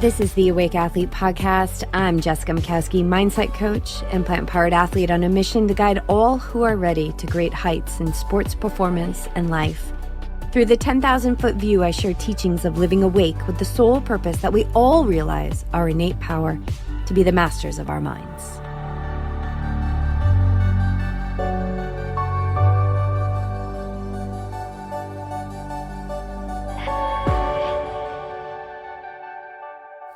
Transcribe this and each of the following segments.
This is the Awake Athlete Podcast. I'm Jessica Mikowski, mindset coach and plant-powered athlete on a mission to guide all who are ready to great heights in sports performance and life. Through the 10,000-foot view, I share teachings of living awake with the sole purpose that we all realize our innate power to be the masters of our minds.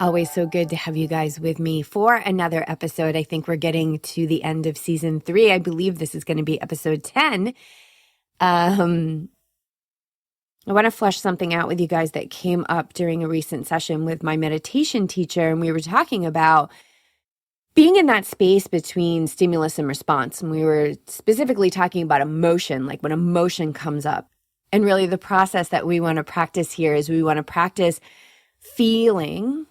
Always so good to have you guys with me for another episode. I think we're getting to the end of season 3. I believe this is going to be episode 10. I want to flesh something out with you guys that came up during a recent session with my meditation teacher, and we were talking about being in that space between stimulus and response. And we were specifically talking about emotion, like when emotion comes up. And really the process that we want to practice here is we want to practice feeling,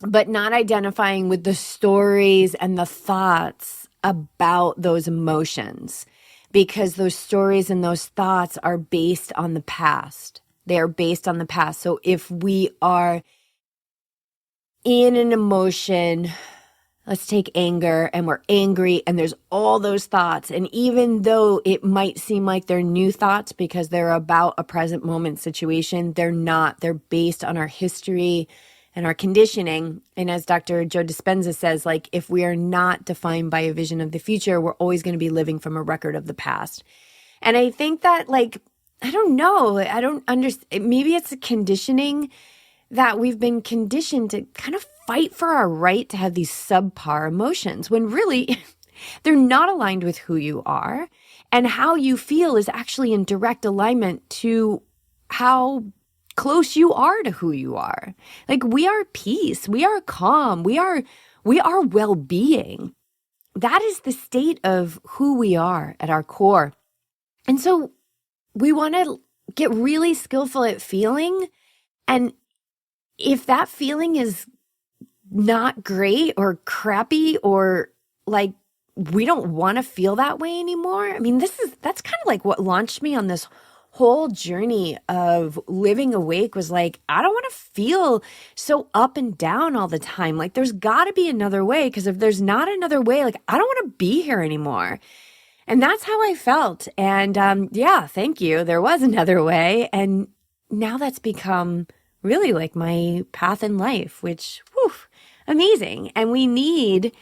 but not identifying with the stories and the thoughts about those emotions, because those stories and those thoughts are based on the past. They are based on the past. So if we are in an emotion, let's take anger, and we're angry and there's all those thoughts, and even though it might seem like they're new thoughts because they're about a present moment situation, they're not. They're based on our history and our conditioning. And as Dr. Joe Dispenza says, like, if we are not defined by a vision of the future, we're always going to be living from a record of the past. And I think that, like, I don't know, I don't understand. Maybe it's a conditioning that we've been conditioned to kind of fight for our right to have these subpar emotions when really they're not aligned with who you are. And how you feel is actually in direct alignment to how close you are to who you are. Like, we are peace, we are calm, we are well-being. That is the state of who we are at our core. And so we want to get really skillful at feeling. And if that feeling is not great or crappy, or like we don't want to feel that way anymore, I mean, that's kind of like what launched me on this whole journey of living awake. Was like, I don't want to feel so up and down all the time. Like, there's got to be another way, because if there's not another way, like, I don't want to be here anymore. And that's how I felt. And yeah, thank you. There was another way. And now that's become really like my path in life, which, whew, amazing. And we need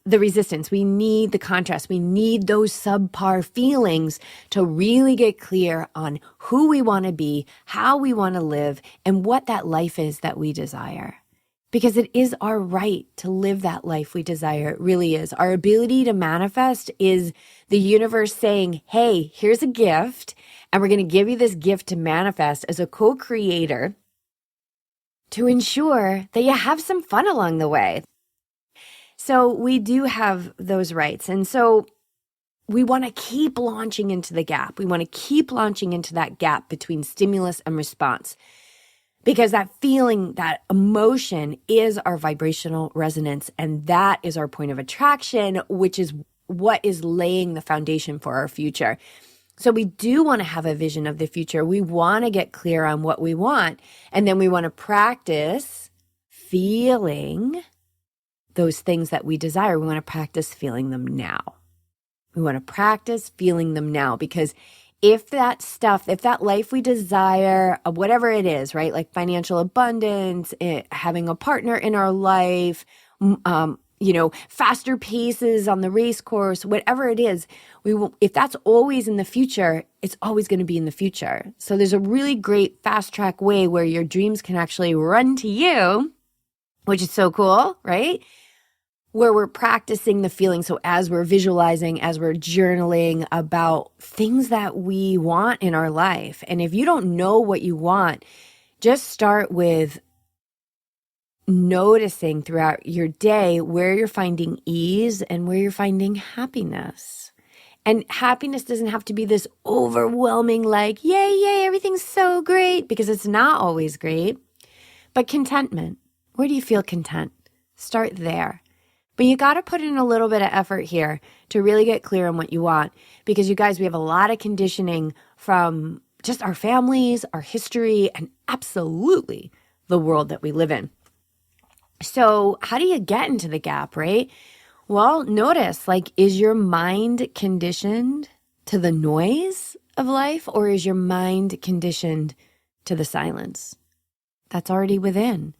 the resistance. We need the contrast. We need those subpar feelings to really get clear on who we want to be, how we want to live, and what that life is that we desire. Because it is our right to live that life we desire. It really is. Our ability to manifest is the universe saying, hey, here's a gift, and we're going to give you this gift to manifest as a co-creator to ensure that you have some fun along the way. So we do have those rights. And so we want to keep launching into the gap. We want to keep launching into that gap between stimulus and response, because that feeling, that emotion is our vibrational resonance. And that is our point of attraction, which is what is laying the foundation for our future. So we do want to have a vision of the future. We want to get clear on what we want. And then we want to practice feeling those things that we desire. We want to practice feeling them now. We want to practice feeling them now, because if that stuff, if that life we desire, whatever it is, right? Like financial abundance, having a partner in our life, faster paces on the race course, whatever it is, if that's always in the future, it's always going to be in the future. So there's a really great fast track way where your dreams can actually run to you, which is so cool, right? Where we're practicing the feeling. So as we're visualizing, as we're journaling about things that we want in our life. And if you don't know what you want, just start with noticing throughout your day where you're finding ease and where you're finding happiness. And happiness doesn't have to be this overwhelming, like, yay, everything's so great, because it's not always great. But contentment. Where do you feel content? Start there. But you got to put in a little bit of effort here to really get clear on what you want. Because you guys, we have a lot of conditioning from, just our families, our history, and absolutely the world that we live in. So how do you get into the gap, right? Well, notice, like, is your mind conditioned to the noise of life, or is your mind conditioned to the silence that's already within?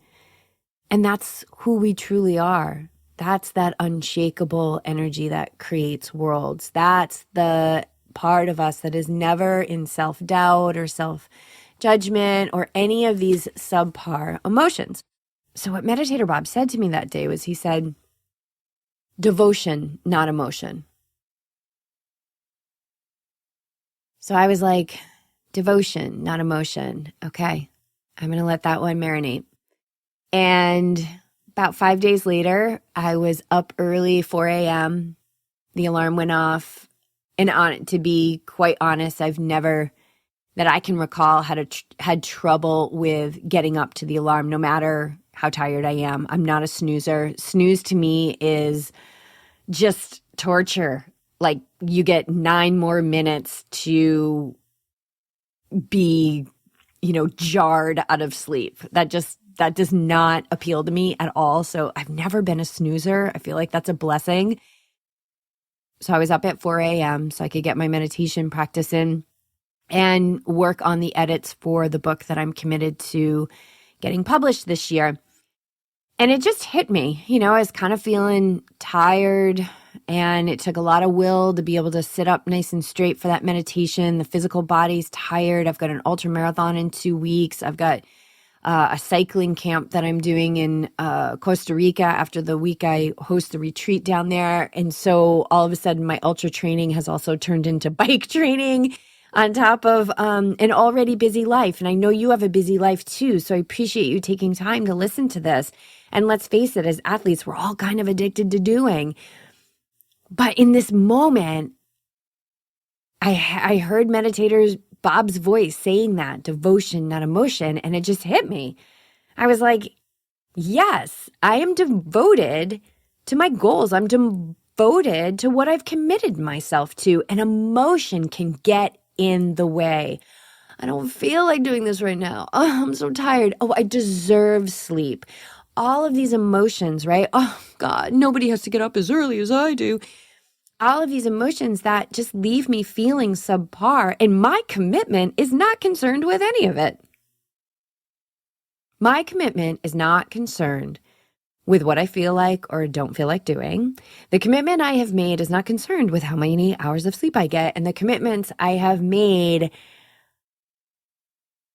And that's who we truly are. That's that unshakable energy that creates worlds. That's the part of us that is never in self-doubt or self-judgment or any of these subpar emotions. So what Meditator Bob said to me that day was, he said, devotion, not emotion. So I was like, devotion, not emotion. Okay, I'm going to let that one marinate. And about 5 days later, I was up early, 4 a.m. The alarm went off. And to be quite honest, I've never, that I can recall, had trouble with getting up to the alarm, no matter how tired I am. I'm not a snoozer. Snooze to me is just torture. Like, you get 9 more minutes to be, jarred out of sleep. That does not appeal to me at all. So I've never been a snoozer. I feel like that's a blessing. So I was up at 4 a.m. so I could get my meditation practice in and work on the edits for the book that I'm committed to getting published this year. And it just hit me, I was kind of feeling tired, and it took a lot of will to be able to sit up nice and straight for that meditation. The physical body's tired. I've got an ultra marathon in 2 weeks. I've got a cycling camp that I'm doing in Costa Rica after the week I host the retreat down there. And so all of a sudden my ultra training has also turned into bike training on top of an already busy life. And I know you have a busy life too. So I appreciate you taking time to listen to this. And let's face it, as athletes, we're all kind of addicted to doing. But in this moment, I heard meditators Bob's voice saying that, devotion, not emotion, and it just hit me. I was like, yes, I am devoted to my goals. I'm devoted to what I've committed myself to, and emotion can get in the way. I don't feel like doing this right now. Oh, I'm so tired. Oh, I deserve sleep. All of these emotions, right? Oh, God, nobody has to get up as early as I do. All of these emotions that just leave me feeling subpar, and my commitment is not concerned with any of it. My commitment is not concerned with what I feel like or don't feel like doing. The commitment I have made is not concerned with how many hours of sleep I get, and the commitments I have made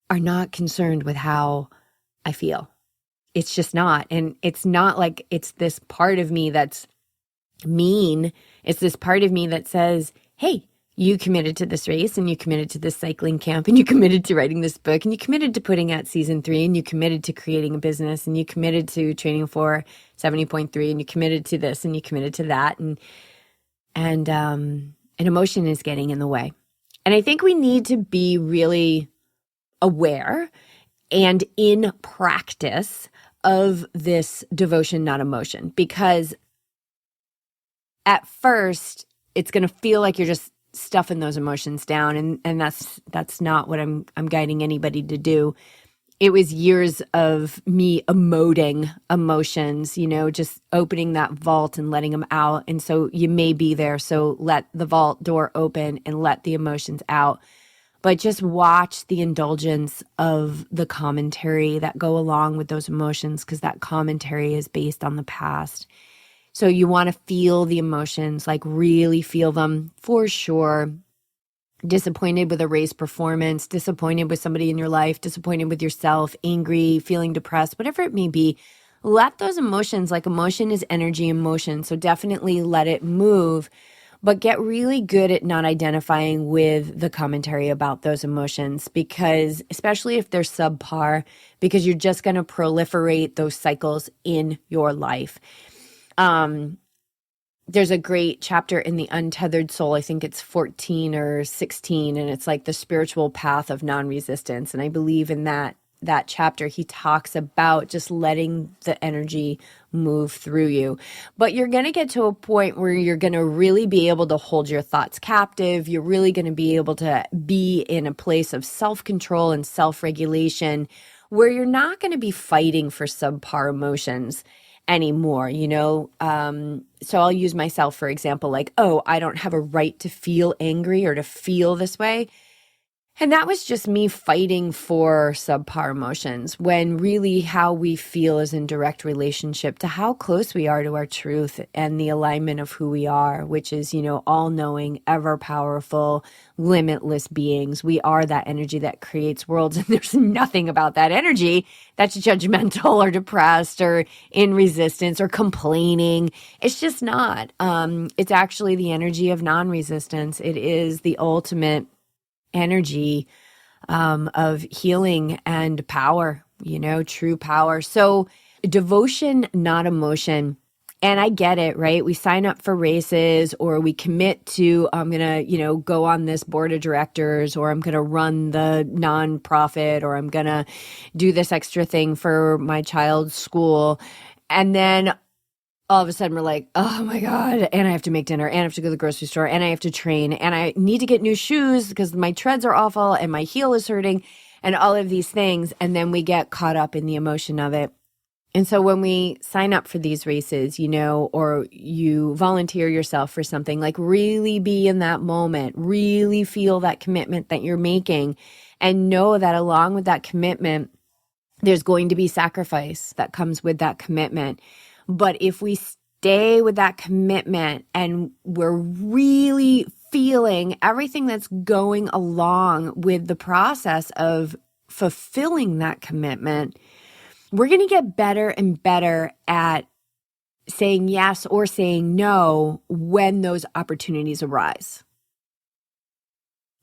are not concerned with how I feel. It's just not. And it's not like it's this part of me that's mean. It's this part of me that says, hey, you committed to this race, and you committed to this cycling camp, and you committed to writing this book, and you committed to putting out season 3, and you committed to creating a business, and you committed to training for 70.3, and you committed to this, and you committed to that. And emotion is getting in the way. And I think we need to be really aware and in practice of this devotion, not emotion, because at first it's going to feel like you're just stuffing those emotions down, and that's not what I'm guiding anybody to do. It was years of me emoting emotions, just opening that vault and letting them out. And so you may be there, so let the vault door open and let the emotions out. But just watch the indulgence of the commentary that go along with those emotions, because that commentary is based on the past. So you want to feel the emotions, like really feel them for sure. Disappointed with a race performance, disappointed with somebody in your life, disappointed with yourself, angry, feeling depressed, whatever it may be. Let those emotions, like emotion is energy in motion, so definitely let it move. But get really good at not identifying with the commentary about those emotions, because especially if they're subpar, because you're just going to proliferate those cycles in your life. There's a great chapter in The Untethered Soul. I think it's 14 or 16, and it's like the spiritual path of non-resistance. And I believe in that that chapter, he talks about just letting the energy move through you. But you're going to get to a point where you're going to really be able to hold your thoughts captive. You're really going to be able to be in a place of self-control and self-regulation where you're not going to be fighting for subpar emotions anymore, so I'll use myself for example, like, oh, I don't have a right to feel angry or to feel this way. And that was just me fighting for subpar emotions, when really how we feel is in direct relationship to how close we are to our truth and the alignment of who we are, which is, all-knowing, ever-powerful, limitless beings. We are that energy that creates worlds, and there's nothing about that energy that's judgmental or depressed or in resistance or complaining. It's just not. It's actually the energy of non-resistance. It is the ultimate energy of healing and power, true power. So devotion, not emotion. And I get it, right? We sign up for races, or we commit to, I'm going to, go on this board of directors, or I'm going to run the nonprofit, or I'm going to do this extra thing for my child's school. And then all of a sudden we're like, oh my God, and I have to make dinner, and I have to go to the grocery store, and I have to train, and I need to get new shoes because my treads are awful and my heel is hurting, and all of these things. And then we get caught up in the emotion of it. And so when we sign up for these races, or you volunteer yourself for something, like really be in that moment, really feel that commitment that you're making, and know that along with that commitment, there's going to be sacrifice that comes with that commitment. But if we stay with that commitment and we're really feeling everything that's going along with the process of fulfilling that commitment, we're going to get better and better at saying yes or saying no when those opportunities arise.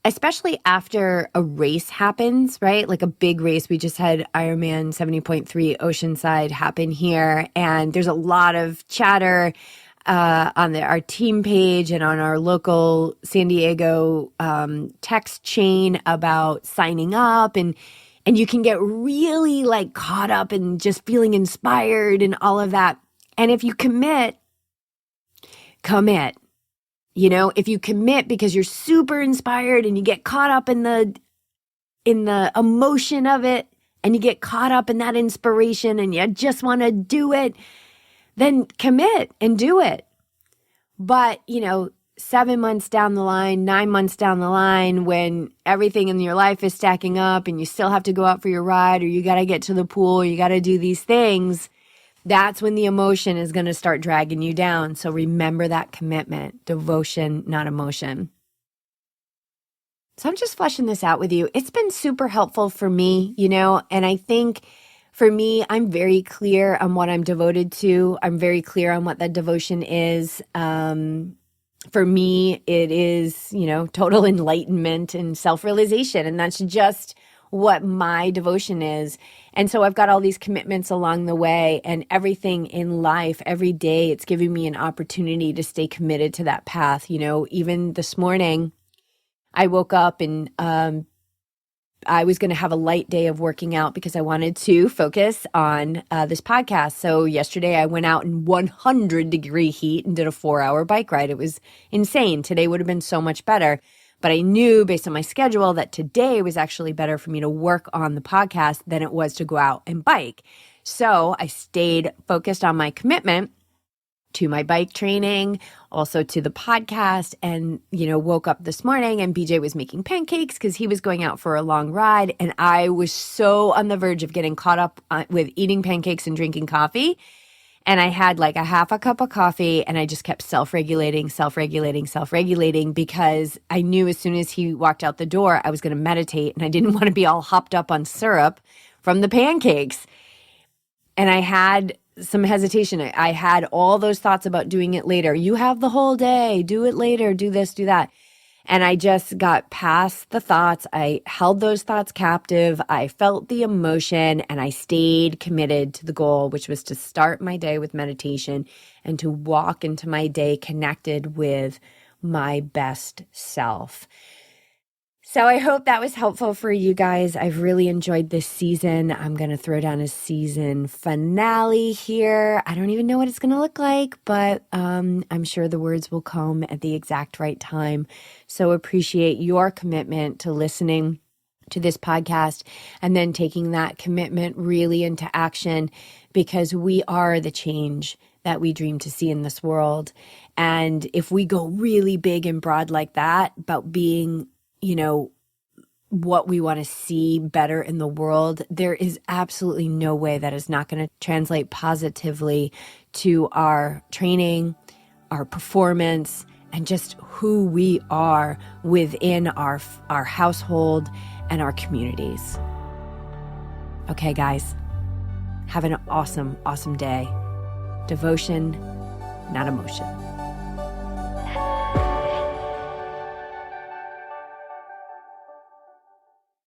Especially after a race happens, right? Like a big race. We just had Ironman 70.3 Oceanside happen here. And there's a lot of chatter on our team page and on our local San Diego text chain about signing up. And you can get really like caught up in just feeling inspired and all of that. And if you commit. If you commit because you're super inspired and you get caught up in the emotion of it, and you get caught up in that inspiration and you just want to do it, then commit and do it. But, 7 months down the line, 9 months down the line, when everything in your life is stacking up and you still have to go out for your ride, or you got to get to the pool, or you got to do these things, that's when the emotion is going to start dragging you down. So remember that commitment, devotion, not emotion. So I'm just fleshing this out with you. It's been super helpful for me, and I think for me, I'm very clear on what I'm devoted to. I'm very clear on what that devotion is. For me, it is, total enlightenment and self-realization. And that's just what my devotion is. And so I've got all these commitments along the way, and everything in life, every day, it's giving me an opportunity to stay committed to that path. Even this morning, I woke up and I was going to have a light day of working out because I wanted to focus on this podcast. So yesterday I went out in 100-degree heat and did a 4-hour bike ride. It was insane. Today would have been so much better. But I knew based on my schedule that today was actually better for me to work on the podcast than it was to go out and bike. So I stayed focused on my commitment to my bike training, also to the podcast, and, woke up this morning and BJ was making pancakes because he was going out for a long ride. And I was so on the verge of getting caught up with eating pancakes and drinking coffee. And I had like a half a cup of coffee, and I just kept self-regulating because I knew as soon as he walked out the door, I was going to meditate, and I didn't want to be all hopped up on syrup from the pancakes. And I had some hesitation. I had all those thoughts about doing it later. You have the whole day, do it later, do this, do that. And I just got past the thoughts. I held those thoughts captive. I felt the emotion, and I stayed committed to the goal, which was to start my day with meditation and to walk into my day connected with my best self. So I hope that was helpful for you guys. I've really enjoyed this season. I'm going to throw down a season finale here. I don't even know what it's going to look like, but I'm sure the words will come at the exact right time. So appreciate your commitment to listening to this podcast and then taking that commitment really into action, because we are the change that we dream to see in this world. And if we go really big and broad like that about being, what we want to see better in the world, there is absolutely no way that is not going to translate positively to our training, our performance, and just who we are within our household and our communities. Okay, guys, have an awesome, awesome day. Devotion, not emotion.